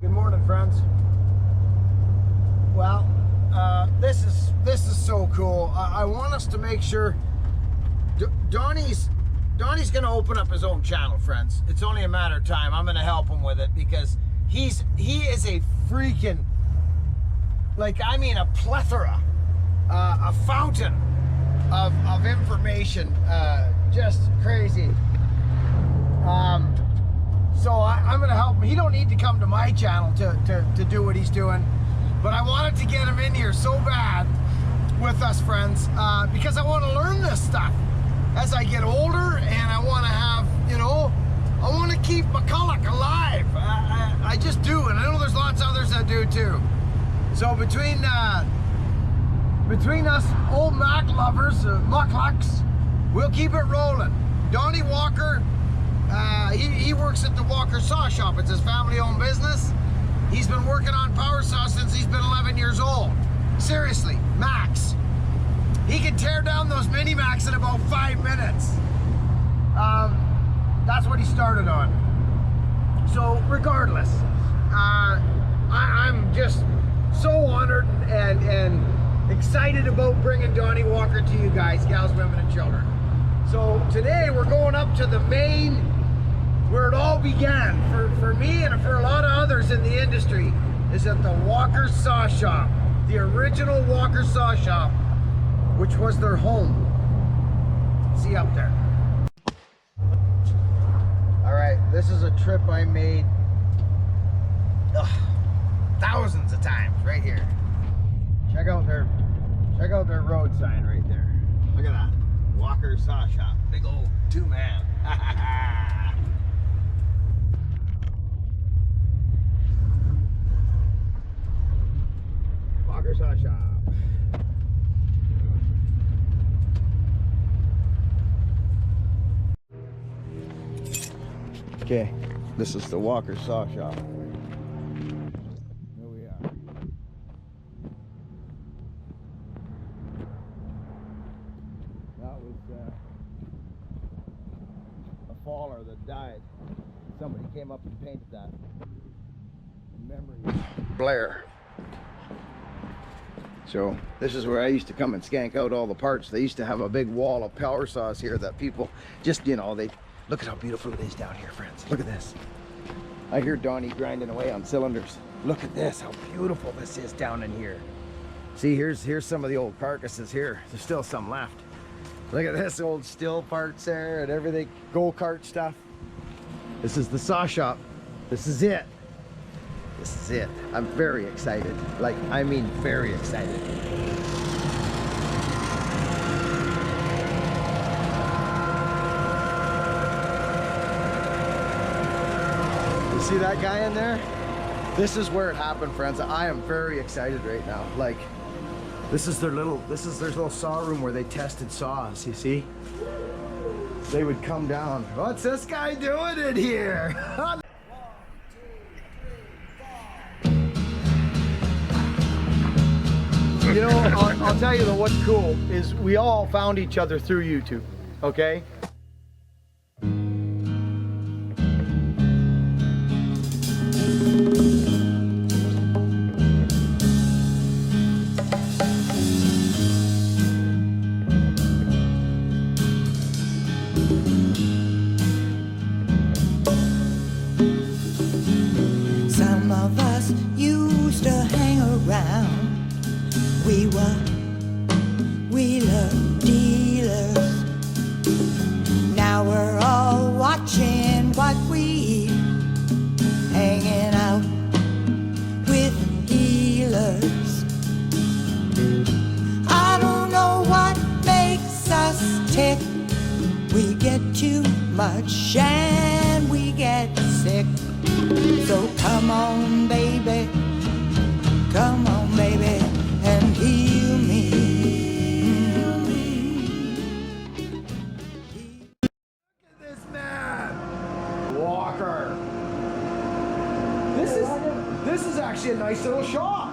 Good morning, friends. Well, this is so cool. I want us to make sure Donnie's going to open up his own channel, friends. It's only a matter of time. I'm going to help him with it because he is a freaking, like, I mean, a plethora, a fountain of information, just crazy. So I'm going to help him. He don't need to come to my channel to do what he's doing, but I wanted to get him in here so bad with us, friends, because I want to learn this stuff as I get older, and I want to have, you know, I want to keep McCULLOCH alive. I just do, and I know there's lots of others that do too. So between us old Mac lovers, McCULLOCHs, we'll keep it rolling. Donnie Walker, he works at the Walker Saw Shop. It's his family-owned business. He's been working on power saws since he's been 11 years old. Seriously, Max. He can tear down those mini Macs in about 5 minutes. That's what he started on. So regardless, I'm just so honored and excited about bringing Donnie Walker to you guys, gals, women, and children. So today we're going up to the main, where it all began for me and for a lot of others in the industry, is at the Walker Saw Shop, the original Walker Saw Shop, which was their home. See up there. All right, this is a trip I made thousands of times right here. Check out their road sign right there. Look at that. Walker Saw Shop. Big old two-man. Walker Saw Shop. Okay, this is the Walker Saw Shop. Here we are. That was a faller that died. Somebody came up and painted that in memory of Blair. So this is where I used to come and skank out all the parts. They used to have a big wall of power saws here that people just, you know, they look at how beautiful it is down here, friends. Look at this. I hear Donnie grinding away on cylinders. Look at this, how beautiful this is down in here. See, here's some of the old carcasses here. There's still some left. Look at this old still parts there and everything, go-kart stuff. This is the saw shop. This is it. This is it. I'm very excited. Like, I mean very excited. You see that guy in there? This is where it happened, friends. I am very excited right now. Like, this is their little saw room where they tested saws, you see? They would come down. What's this guy doing in here? You know, I'll tell you though, what's cool is we all found each other through YouTube, okay? Some of us used to hang around. We were wheeler dealers. Now we're all watching what we eat, hanging out with healers. I don't know what makes us tick. We get too much and we get sick. So come on, baby, and heal me. Look at this man, Walker. This is actually a nice little shop.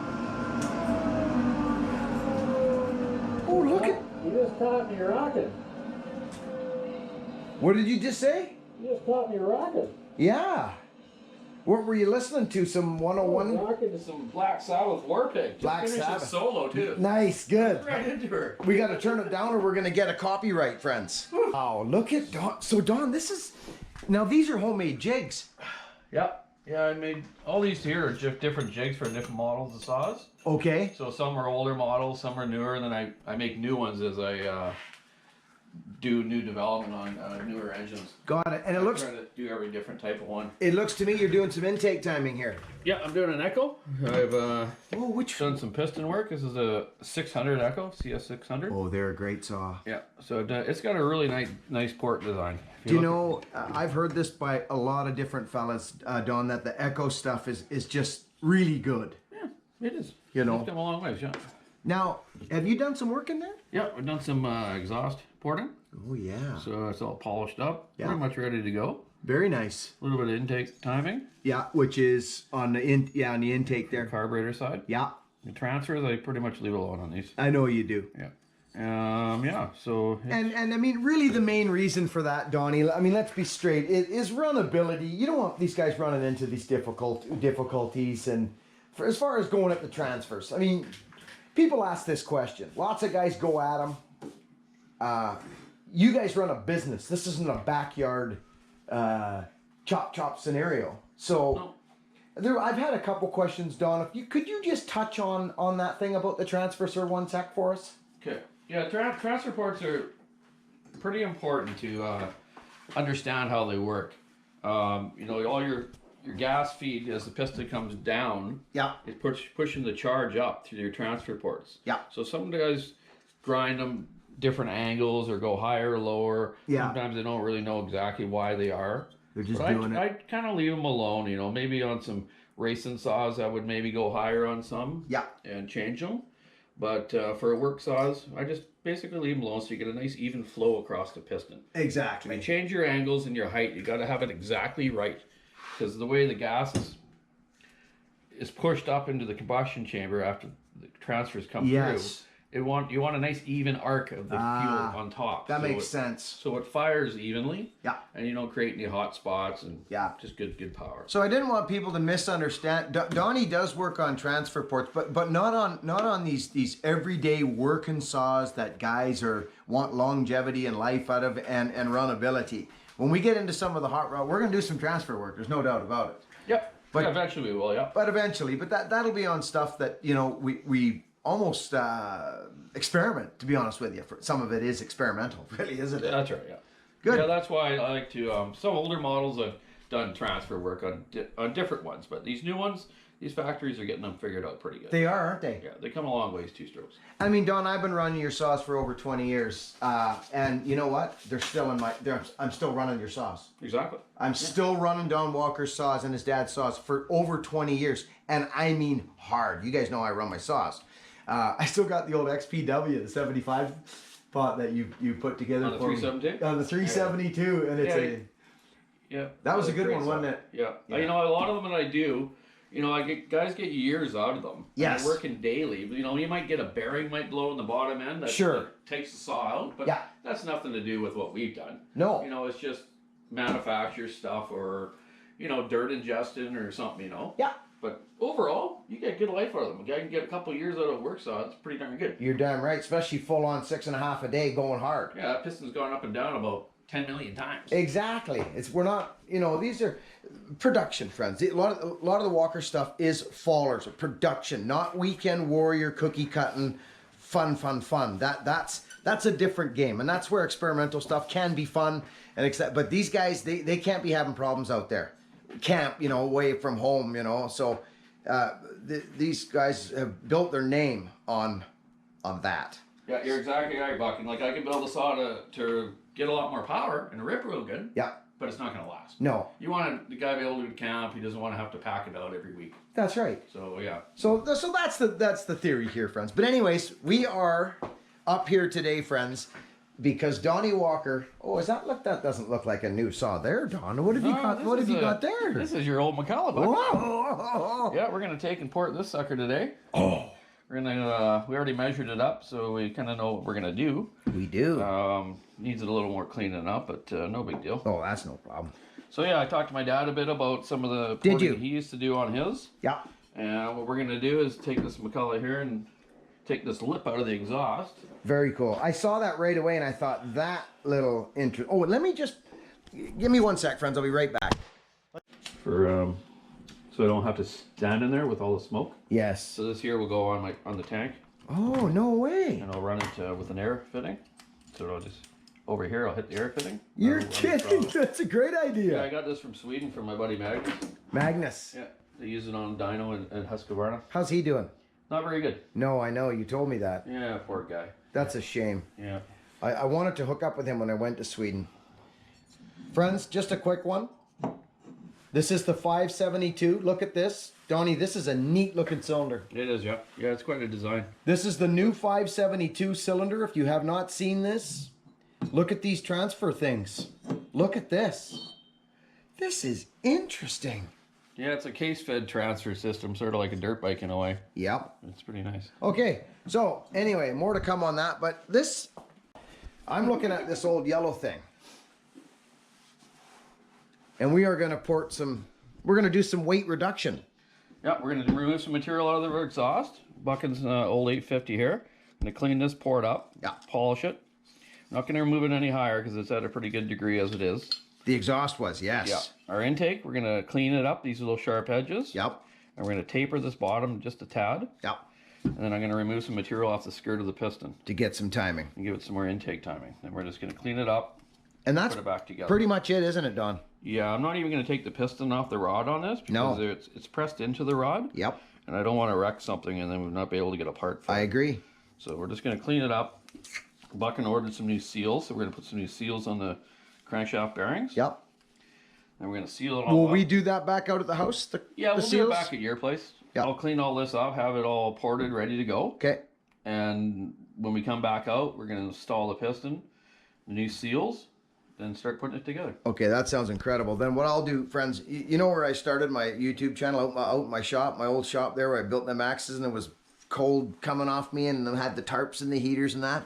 Oh, look at. You just taught me rocking. What did you just say? You just taught me rocking. Yeah. What were you listening to? Some 101? Back into some Black Sabbath Warpig. Black Finished Sabbath. it solo too. Nice, good. Right into her. We got to turn it down or we're going to get a copyright, friends. Oh, look at Don. So, Don, this is... Now, these are homemade jigs. Yep. Yeah, I made all these here are just different jigs for different models of saws. Okay. So some are older models, some are newer, and then I make new ones as I do new development on newer engines. Got it. And it looks... I try to do every different type of one. It looks to me you're doing some intake timing here. Yeah, I'm doing an Echo. I've Oh, which... done some piston work. This is a 600 Echo, CS 600. Oh, they're a great saw. Yeah, so it's got a really nice port design. Do you know, I've heard this by a lot of different fellas, Don, that the Echo stuff is just really good. Yeah, it is. You know. It's come a long ways, yeah. Now, have you done some work in there? Yeah, we've done some exhaust porting. Oh, yeah. So it's all polished up, Yeah. pretty much ready to go. Very nice. A little bit of intake timing, Yeah, which is on the on the intake there. carburetor side. Yeah, The transfers, I pretty much leave alone on these. I know you do. Yeah. Yeah, so... And I mean, really the main reason for that, Donnie, I mean, let's be straight, it is runnability. You don't want these guys running into these difficulties and as far as going at the transfers. I mean, people ask this question. Lots of guys go at them. You guys run a business. This isn't a backyard chop scenario. So I've had a couple questions, Don. Could you just touch on that thing about the transfer, sir, 1 sec for us? Okay. Yeah, transfer ports are pretty important to understand how they work. You know, all your gas feed as the piston comes down, Yeah. it's pushing the charge up through your transfer ports. Yeah. So some guys grind them different angles or go higher or lower. Yeah. Sometimes they don't really know exactly why they are. They're just But doing I it. kind of leave them alone. You know, maybe on some racing saws I would maybe go higher on some. Yeah. And change them. But for work saws, I just basically leave them alone so you get a nice even flow across the piston. Exactly. And change your angles and your height. You got to have it exactly right, because the way the gas is pushed up into the combustion chamber after the transfers come Yes. through. You want a nice even arc of the fuel on top. That so makes it, sense. So it fires evenly. Yeah. And you don't create any hot spots and Yeah. just good power. So I didn't want people to misunderstand. Donnie does work on transfer ports, but not on these everyday working saws that guys want longevity and life out of and runnability. When we get into some of the hot rod, we're gonna do some transfer work. There's no doubt about it. Yep. But- Yeah, eventually we will. Yeah. But eventually, that'll be on stuff that we almost experiment. To be honest with you, some of it is experimental, really, isn't it? That's right. Yeah. Good. Yeah, that's why I like to. Some older models I've done transfer work on different ones, but these new ones, these factories are getting them figured out pretty good. They are, aren't they? Yeah, they come a long ways, two strokes. I mean, Don, I've been running your saws for over 20 years, and you know what? They're still I'm still running your saws. Exactly. I'm still running Don Walker's saws and his dad's saws for over 20 years, and I mean hard. You guys know I run my saws. I still got the old XPW, the 75 pot that you put together On the for me. 372? On the 372, and it's Yeah. that was a good great one, saw. wasn't it? Yeah. Yeah. You know, a lot of them that I do, you know, guys get years out of them. Yes. And they're working daily. You know, you might get a bearing might blow in the bottom end that, Sure. that takes the saw out, but Yeah. that's nothing to do with what we've done. No. You know, it's just manufacturer stuff or, you know, dirt ingestion or something, you know. Yeah. But overall, you get good life out of them. A guy can get a couple years out of a work saw. It's pretty darn good. You're damn right, especially full on 6.5 a day going hard. Yeah, that piston's gone up and down about 10 million times. Exactly. We're not, these are production, friends. A lot of the Walker stuff is fallers, production, not weekend warrior cookie cutting, fun. That's a different game, and that's where experimental stuff can be fun and but these guys they can't be having problems out there. Camp, away from home, So these guys have built their name on that. Yeah, you're exactly right, Buck. And like I can build a saw to get a lot more power and rip real good. Yeah. But it's not going to last. No. You want the guy to be able to camp. He doesn't want to have to pack it out every week. That's right. So yeah. So that's the theory here, friends. But anyways, we are up here today, friends, because Donnie Walker. Oh, that doesn't look like a new saw there, Don. What have you got? What have you got there? This is your old McCULLOCH. Buck. Whoa! Yeah, we're going to take and port this sucker today. Oh. We're gonna. We already measured it up, so we kind of know what we're gonna do. We do. Needs it a little more cleaning up, but no big deal. Oh, that's no problem. So yeah, I talked to my dad a bit about some of the Did porting you? he used to do on his. Yeah. And what we're gonna do is take this McCulloch here and take this lip out of the exhaust. Very cool. I saw that right away and I thought that little intro. Oh, let me just, give me 1 sec, friends. I'll be right back. For so I don't have to stand in there with all the smoke. Yes. So this here will go on on the tank, Oh, no way. and I'll run it with an air fitting. So it'll just over here. I'll hit the air fitting. You're I'll run it kidding. from- That's a great Yeah, I idea. got this from Sweden from my buddy Magnus. Magnus. Yeah, they use it on dyno and Husqvarna. How's he doing? Not very good. No, I know. You told me that. Yeah, poor guy. That's a shame. Yeah. I wanted to hook up with him when I went to Sweden. Friends, just a quick one. This is the 572. Look at this. Donnie, this is a neat looking cylinder. It is, yeah. Yeah, it's quite a design. This is the new 572 cylinder. If you have not seen this, look at these transfer things. Look at this. This is interesting. Yeah, it's a case-fed transfer system, sort of like a dirt bike in a way. Yep. It's pretty nice. Okay, so anyway, more to come on that. But this, I'm looking at this old yellow thing. And we are going to port some, we're going to do some weight reduction. Yeah, we're going to remove some material out of the exhaust. Buchan's old 850 here. I'm going to clean this port up, Yeah. polish it. Not going to remove it any higher because it's at a pretty good degree as it is. The exhaust was, yes. Yeah. Our intake, we're going to clean it up, these little sharp edges. Yep. And we're going to taper this bottom just a tad. Yep. And then I'm going to remove some material off the skirt of the piston To get some timing. and give it some more intake timing. Then we're just going to clean it up, And that's put it back together. pretty much it, isn't it, Don? Yeah, I'm not even going to take the piston off the rod on this because No. it's pressed into the rod. Yep. And I don't want to wreck something and then we'll not be able to get a part for I it. agree. So we're just going to clean it up. Buchan ordered some new seals, so we're going to put some new seals on the crankshaft bearings. Yep. And we're going to seal it all Will up. we do that back out at the house? Yeah, the we'll do seals? it back at your place. Yeah. I'll clean all this up, have it all ported, ready to go. Okay. And when we come back out, we're going to install the piston, the new seals, then start putting it together. Okay, that sounds incredible. Then what I'll do, friends, you know where I started my YouTube channel, out my shop, my old shop there where I built them axes and it was cold coming off me and I had the tarps and the heaters and that.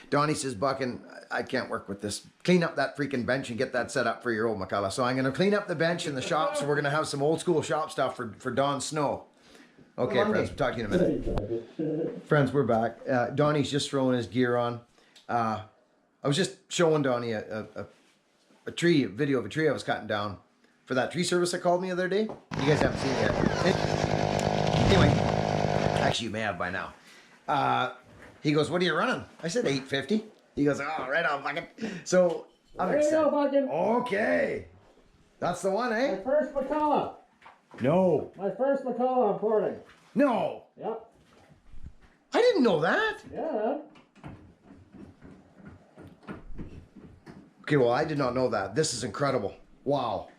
Donnie says, Buchan, I can't work with this. Clean up that freaking bench and get that set up for your old McCulloch. So I'm going to clean up the bench in the shop, so we're going to have some old school shop stuff for Don Snow. Okay, friends, we'll talk to you in a minute. Friends, we're back. Donnie's just throwing his gear on. I was just showing Donnie a video of a tree I was cutting down for that tree service that called me the other day. You guys haven't seen it yet. Anyway, actually you may have by now. He goes, what are you running? I said 850. He goes, oh, right on, Buchan. So I'm There you excited. go, Buchan. Okay. That's the one, My eh? first McCULLOCH. No. My first McCULLOCH I'm porting. No. Yep. I didn't know that. Yeah. Okay, well, I did not know that. This is incredible. Wow.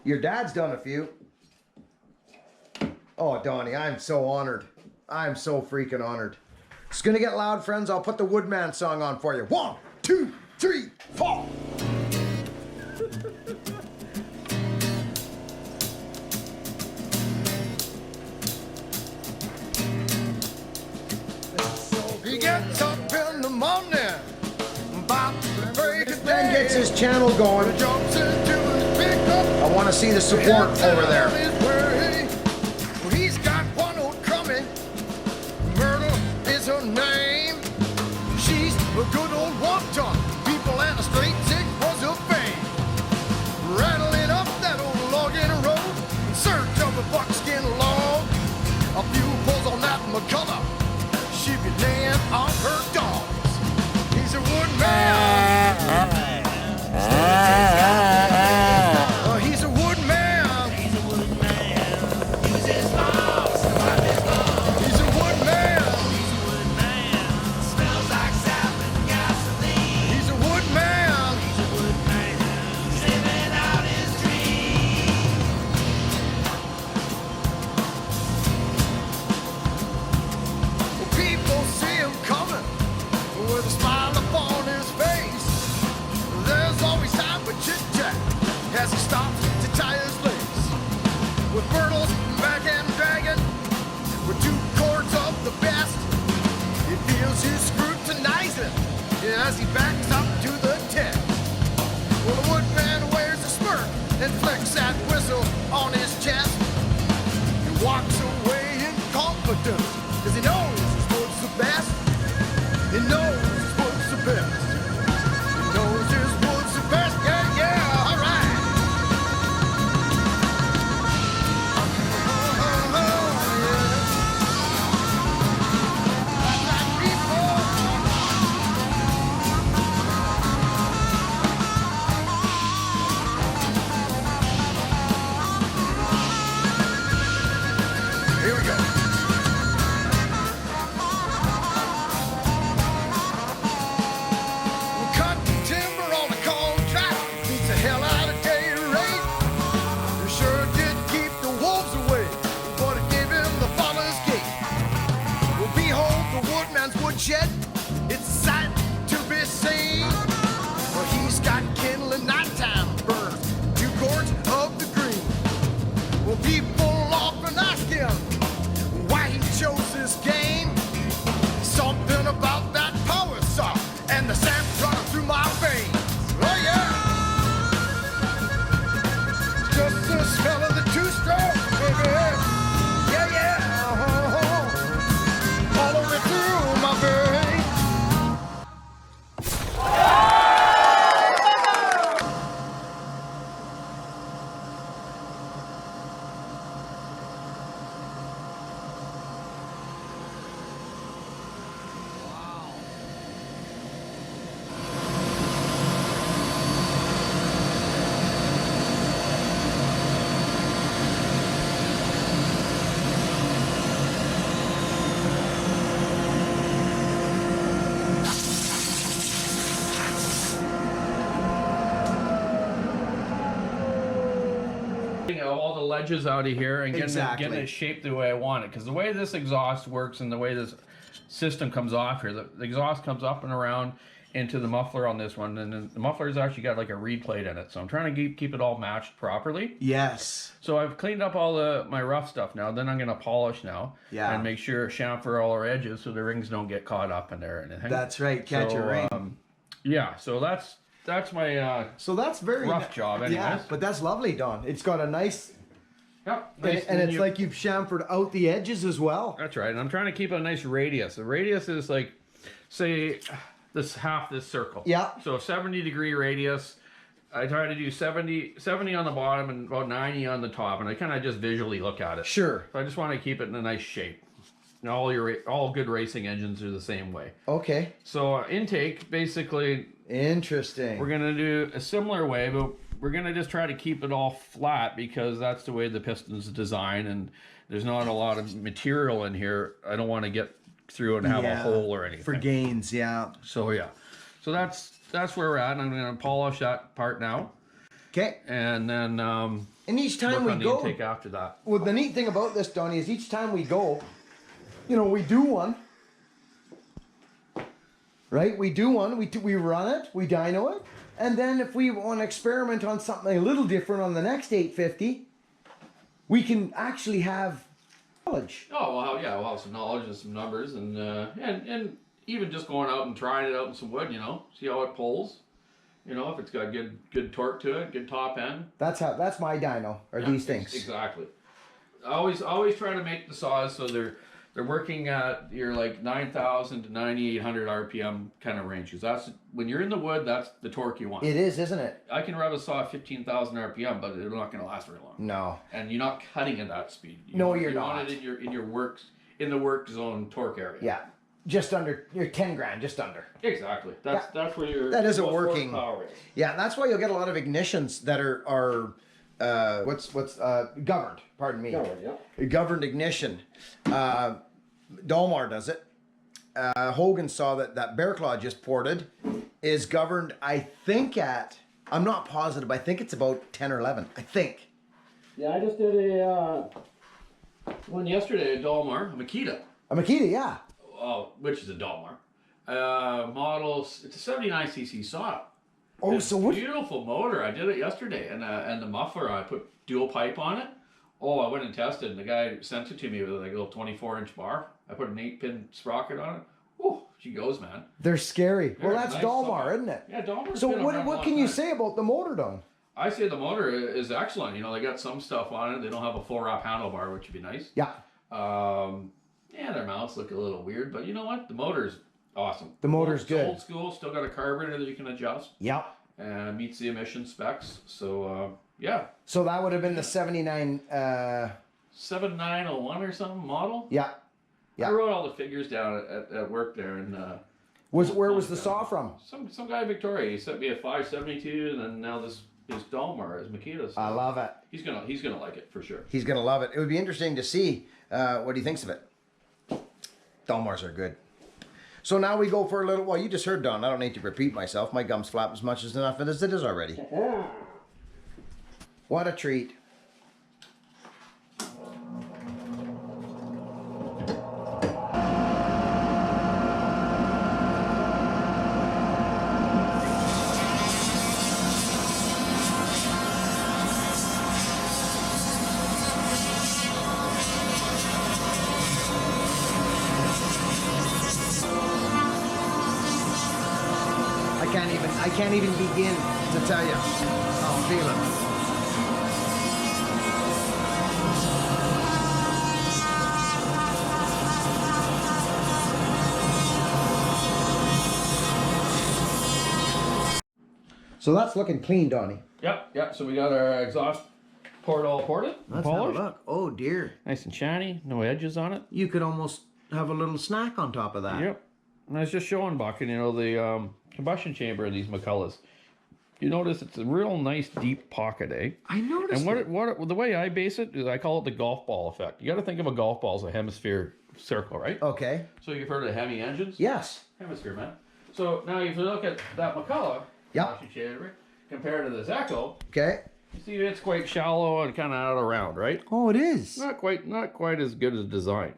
Your dad's done a few. Oh, Donnie, I'm so honored. I'm so freaking honored. It's gonna get loud, friends. I'll put the Woodman song on for you. 1, 2, 3, 4. He gets up in the morning, about the break of day. Gets his channel going. Jumps into his pickup. I want to see the support over there. He's got one old coming. Myrtle is her name. She's a good old walk-talk. People and a straight zick was her fame. Rattling up that old logging road in search of a buckskin log. A few pulls on that McCulloch. She be laying on her dogs. He's a woodman. He's a woodman. He's a woodman. Use his logs to wipe his logs. He's a woodman. He's a woodman. Smells like sap and gasoline. He's a woodman. He's a woodman. He's living out his dream. Well, people see him coming with a smile upon his face. There's always time for chit-chat as he stops to tie his lace. With Myrtle's back and dragging, with 2 cords of the best, he feels you scrutinizing as he backs up to the test. Well, and flicks that whistle on his chest. He walks away in confidence, cause he knows his wood's the best. He knows his wood's the best. He knows his wood's the best. Yeah, yeah, all right. Here we go. We'll cut timber on the contract, beats the hell out of day rate. We sure did keep the wolves away, but it gave him the farmer's gate. We'll behold the woodman's woodshed, it's a sight to be seen. For he's got kindling nighttime burns, 2 quarts of the green. Well, people often ask him why he chose this game. Something about that power saw and the sand running through my veins. Oh yeah, just the smell of the 2-stroke, baby. Yeah, yeah, all the way through my veins. All the ledges out of here and Exactly. getting it shaped the way I want it. Because the way this exhaust works and the way this system comes off here, the exhaust comes up and around into the muffler on this one, and then the muffler's actually got like a reed plate in it. So I'm trying to keep it all matched properly. Yes. So I've cleaned up all my rough stuff now. Then I'm going to polish now. Yeah. And make sure chamfer all our edges so the rings don't get caught up in there or anything. That's right, catch a ring. Yeah, so that's my So that's very rough job anyways. Yeah, but that's lovely, Don. It's got a nice, Yep, and, nice and it's you- like you've chamfered out the edges as well. That's right. And I'm trying to keep a nice radius. The radius is like, say, half this circle. Yeah. So a 70-degree radius. I try to do 70 on the bottom and about 90 on the top, and I kind of just visually look at it. Sure. So I just want to keep it in a nice shape. And all good racing engines are the same way. Okay. So intake, basically, Interesting. we're gonna do a similar way, but we're gonna just try to keep it all flat because that's the way the piston's designed, and there's not a lot of material in here. I don't want to get through and have a hole or anything. For gains, yeah. So yeah, so that's where we're at, and I'm gonna polish that part now, Okay. and then And each time work we on the go, intake after that. well, the neat thing about this, Donnie, is each time we go, you know, we do one. Right? We do one, we run it, we dyno it, and then if we want to experiment on something a little different on the next 850, we can actually have knowledge. Oh well, yeah, we'll have some knowledge and some numbers, and even just going out and trying it out in some wood, you know, see how it pulls. You know, if it's got good torque to it, good top end. That's my dyno, or Yeah, these things. Exactly. I always try to make the saws so they're working at your like 9,000 to 9,800 RPM kind of range. Because that's when you're in the wood, that's the torque you want. It is, isn't it? I can rev a saw at 15,000 RPM, but it's not going to last very long. No. And you're not cutting at that speed. No, want you're not. it in the work zone torque area. Yeah. Just under, you're 10 grand, just under. Exactly. That's where you're. That isn't most working. horsepower is. Yeah, that's why you'll get a lot of ignitions that are governed. Pardon me. Governed ignition. Dolmar does it. Hogan saw that Bear Claw just ported is governed. I think I'm not positive. I think it's about 10 or 11. I think. Yeah, I just did a One yesterday, a Dolmar, a Makita. A Makita, yeah. Oh, which is a Dolmar. Models. It's a 79cc saw. Oh, It's so a what? beautiful motor. I did it yesterday, and the muffler I put dual pipe on it. Oh, I went and tested, and the guy sent it to me with like a little 24-inch bar. I put an 8-pin sprocket on it. Oh, she goes, man. They're scary. They're well, that's nice Dolmar, saw. isn't it? Yeah, Dolmar's So been around a what long can you time. say about the motor, Don? I say the motor is excellent. You know, they got some stuff on it. They don't have a full wrap handlebar, which would be nice. Yeah. Yeah, their mounts look a little weird, but you know what? The motor's awesome. The motor's It's good. old school, still got a carburetor that you can adjust. Yep. And meets the emission specs. So, yeah. So that would have been the 79. 7901 or something model. Yeah. Yeah. I wrote all the figures down at work there, and Where was the saw from? some guy in Victoria. He sent me a 572, and then now this is Dalmar, is Makita's. I love it. He's gonna like it for sure. He's gonna love it. It would be interesting to see what he thinks of it. Dalmars are good. So now we go for a little. Well, you just heard Don. I don't need to repeat myself. My gums flap as much as enough as it is already. What a treat. I can't even begin to tell you how I'm feeling. So that's looking clean, Donnie. Yep. So we got our exhaust port all ported. Let's have a look. Oh dear. Nice and shiny, no edges on it. You could almost have a little snack on top of that. Yep. And I was just showing Buck, and you know the combustion chamber in these McCULLOCHs. You notice it's a real nice deep pocket, eh? I noticed. And the way I base it is I call it the golf ball effect. You got to think of a golf ball as a hemisphere circle, right? Okay. So you've heard of Hemi engines? Yes. Hemisphere, man. So now if you look at that McCULLOCH combustion chamber compared to this Echo, Okay. you see it's quite shallow and kind of out around, right? Oh, it is. Not quite as good as design.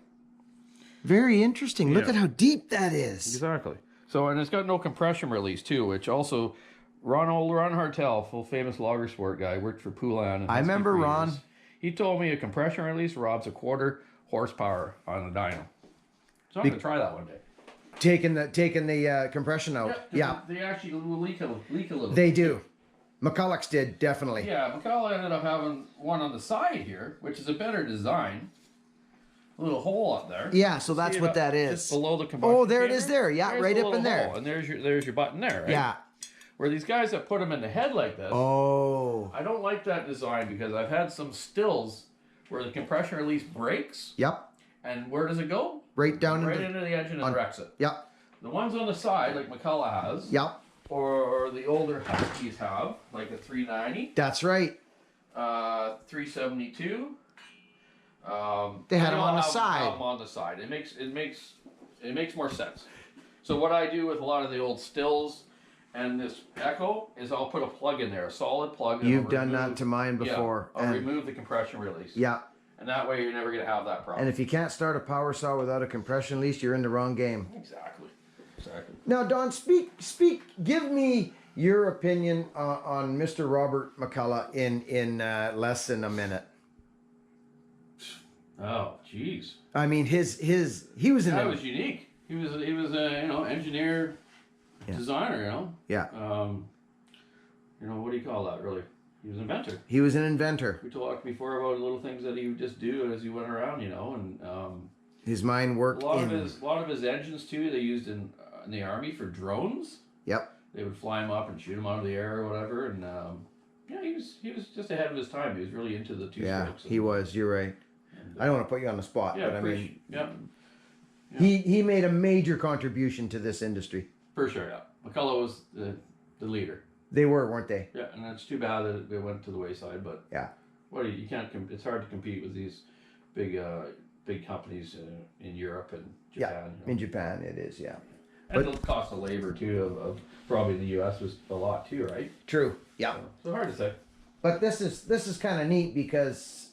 Very interesting. Look Yeah. at how deep that is. Exactly. So, and it's got no compression release too, which also Ron Hartel, full famous logger sport guy, worked for Poulan. I remember Ron. He told me a compression release robs a 1/4 horsepower on a dyno. So I'm gonna try that one day. Taking the compression out. Yeah. They actually leak a little. They do. McCulloch's did, definitely. Yeah, McCulloch ended up having one on the side here, which is a better design. A little hole up there. Yeah, so that's what that is. Just below the combustion Oh, there it chamber. is there. Yeah, There's right the up in little there. hole, and there's your button there, right? Yeah. Where these guys that put them in the head like this, Oh. I don't like that design because I've had some stills where the compression release breaks, Yep. and where does it go? Right down Right into the engine and wrecks it. Yep. The ones on the side, like McCulloch has, Yep. or the older Huskies have, like a 390, That's right. 372. They had they them all on the have side. them on the side. It makes more sense. So what I do with a lot of the old stills and this Echo is I'll put a plug in there, a solid plug. You've done that to mine before. Yeah, I'll and, remove the compression release. yeah. And that way you're never going to have that problem. And if you can't start a power saw without a compression release, you're in the wrong game. Exactly. Now, Don, speak. Give me your opinion on Mr. Robert McCulloch in less than a minute. Oh, jeez. I mean, he was in. That was unique. He was a engineer, designer. Yeah. What do you call that? Really, he was an inventor. He was an inventor. We talked before about little things that he would just do as he went around, and His mind worked a lot of his engines too. They used in the army for drones. Yep. They would fly him up and shoot him out of the air or whatever, and he was just ahead of his time. He was really into the two strokes. He was. You're right. I don't want to put you on the spot, Yeah, but I mean, yeah. he made a major contribution to this industry. For sure, yeah. McCulloch was the leader. They were, weren't they? Yeah, and it's too bad that they went to the wayside, but Yeah. you can't. It's hard to compete with these big companies in Europe and Japan. In Japan, it is. Yeah. And the cost of labor too of probably the U.S. was a lot too, right? True. Yeah. So hard to say. But this is kind of neat because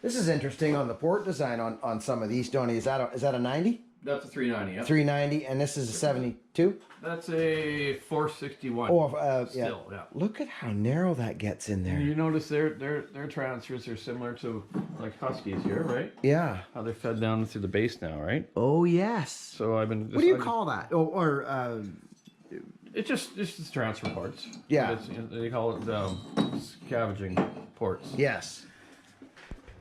this is interesting on the port design on some of these. Donnie, is that a 90? That's a 390. Yeah. 390, and this is a 72. That's a 461. Oh, Still, yeah. Look at how narrow that gets in there. You notice their transfers are similar to like Huskies here, right? Yeah. How they're fed down through the base now, right? Oh yes. So I've been. What do you call that? It's just transfer ports. Yeah. It's, they call it scavenging ports. Yes.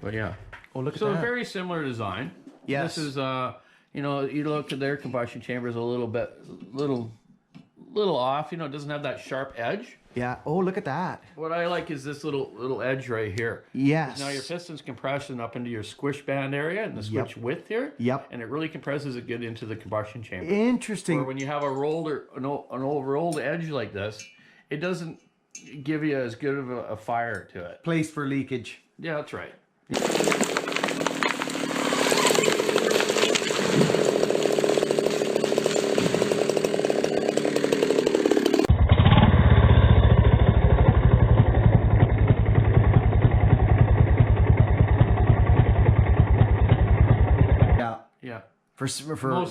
But yeah. Oh, look at So that. very similar design. Yes. This is you know, you look at their combustion chambers a little off. You know, it doesn't have that sharp edge. Yeah. Oh, look at that. What I like is this little edge right here. Yes. Now your piston's compressing up into your squish band area and the switch width here. Yep. And it really compresses it good into the combustion chamber. Interesting. Where when you have a rolled or an rolled edge like this, it doesn't give you as good of a fire to it. Place for leakage. Yeah, that's right. Yeah. For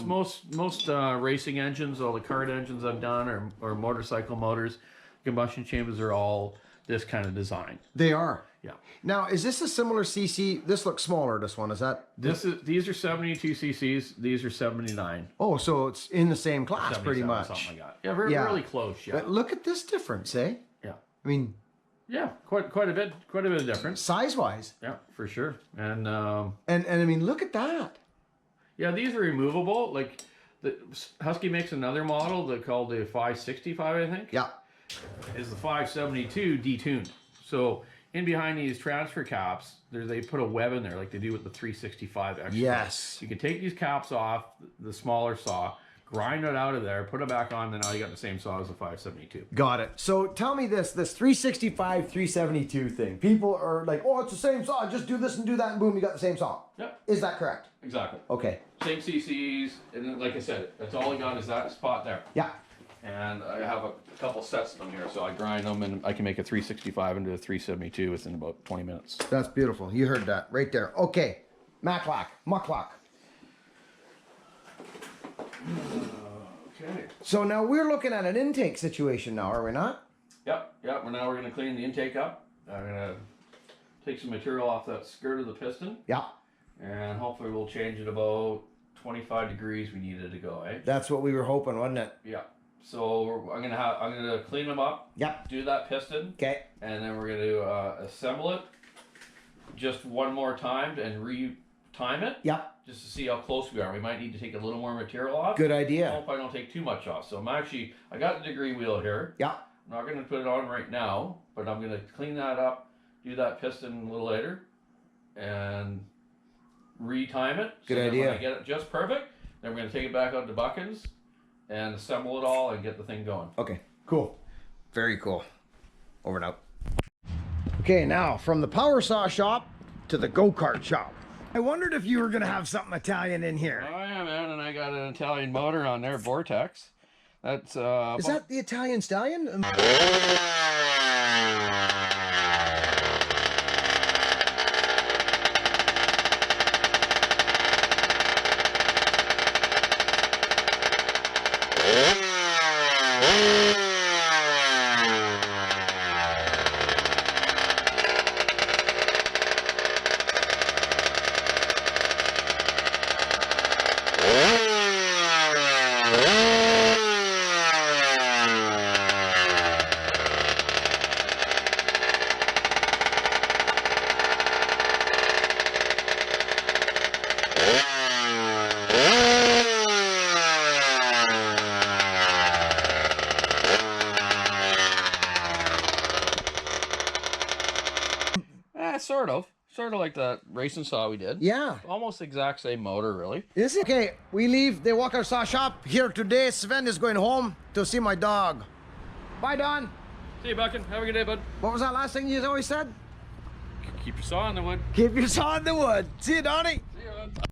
Most racing engines, all the kart engines I've done, or motorcycle motors, combustion chambers are all this kind of design. they are. Yeah. Now, is this a similar CC? This looks smaller. This one is that? These are 72 cc's. These are 79. Oh, so it's in the same class, pretty 77, much. something like that. Yeah, really close. Yeah. But look at this difference, eh? Yeah. I mean, Yeah, quite a bit of difference. size-wise, Yeah, for sure. And and I mean, look at that. yeah, these are removable. Like the Husky makes another model that called the 565, I think. Yeah. Is the 572 detuned. So in behind these transfer caps, they put a web in there like they do with the 365 extra. Yes. You can take these caps off the smaller saw, grind it out of there, put it back on, then now you got the same saw as the 572. Got it. So tell me this 365, 372 thing. People are like, oh, it's the same saw. Just do this and do that, and boom, you got the same saw. Yep. Is that correct? Exactly. Okay. Same CCs, and then, like I said, that's all I got is that spot there. Yeah. And I have a couple sets of them here, so I grind them and I can make a 365 into a 372 within about 20 minutes. That's beautiful. You heard that right there. Okay. McCULLOCH. Okay. So now we're looking at an intake situation now, are we not? Yep. Well, now we're going to clean the intake up. I'm going to take some material off that skirt of the piston. Yeah. And hopefully we'll change it about 25 degrees we needed to go, eh? That's what we were hoping, wasn't it? Yeah. So I'm gonna clean them up. Yep. Do that piston. Okay. And then we're gonna assemble it just one more time and re-time it. Yep. Just to see how close we are. We might need to take a little more material off. Good I idea. hope I don't take too much off. So I got the degree wheel here. Yeah. I'm not gonna put it on right now, but I'm gonna clean that up, do that piston a little later, and re-time it. Good so idea. When I get it just perfect, then we're gonna take it back out to Buckins and assemble it all and get the thing going. Okay. Cool. Very cool. Over and out. Okay, now from the power saw shop to the go-kart shop. I wondered if you were gonna have something Italian in here. Oh yeah, man, and I got an Italian motor on there, Vortex. That's Is that the Italian Stallion? Sort of like that racing saw we did. Yeah. Almost the exact same motor, really. Is it? Okay, we leave the Walker Saw shop here today. Sven is going home to see my dog. Bye, Don. See you, Buckin. Have a good day, bud. What was that last thing you always said? Keep your saw in the wood. Keep your saw in the wood. See you, Donnie. See you, bud.